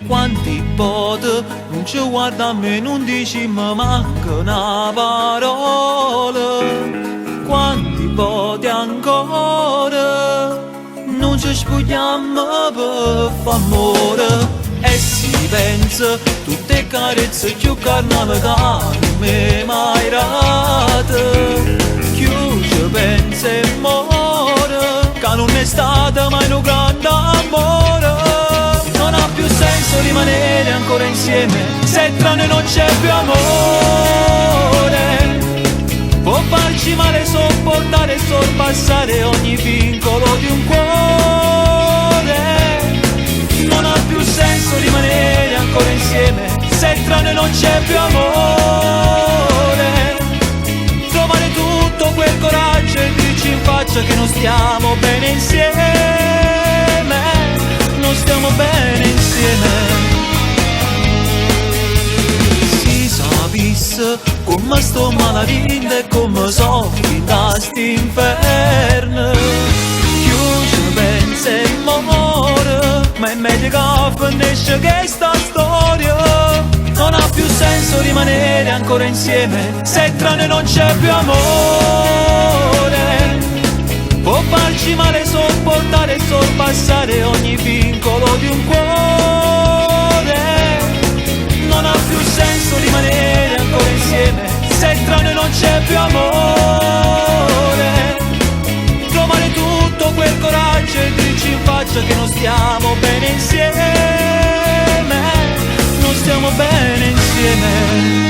quanti pot, non ci guarda a me, non dici mi manca una parola. Quanti voti ancora, non ci spogliamo per f'amore. E si pensa, tutte carezze più carnali che non mi mai date. Chiù ci pensa e muore, che non è stato mai un grande amore. Non ha più senso rimanere ancora insieme, se tra noi non c'è più amore. Può farci male sopportare e sorpassare ogni vincolo di un cuore. Non ha più senso rimanere ancora insieme, se tra noi non c'è più amore. Trovare tutto quel coraggio e dirci in faccia che non stiamo bene insieme. Non stiamo bene insieme. Si sapesse come sto malavita e come soffri da st'inferno. Chiuso pensa e muore, ma è meglio che finisce questa storia. Non ha più senso rimanere ancora insieme, se tra noi non c'è più amore. Può farci male sopportare e sorpassare ogni vincolo di un cuore. Non ha più senso rimanere ancora insieme, se tra noi non c'è più amore. Trovare tutto quel coraggio e dirci in faccia che non stiamo bene insieme. Non stiamo bene insieme.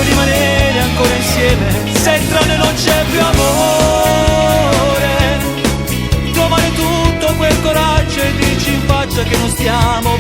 Rimanere ancora insieme, se tra noi non c'è più amore. Trovare tutto quel coraggio e dirci in faccia che non stiamo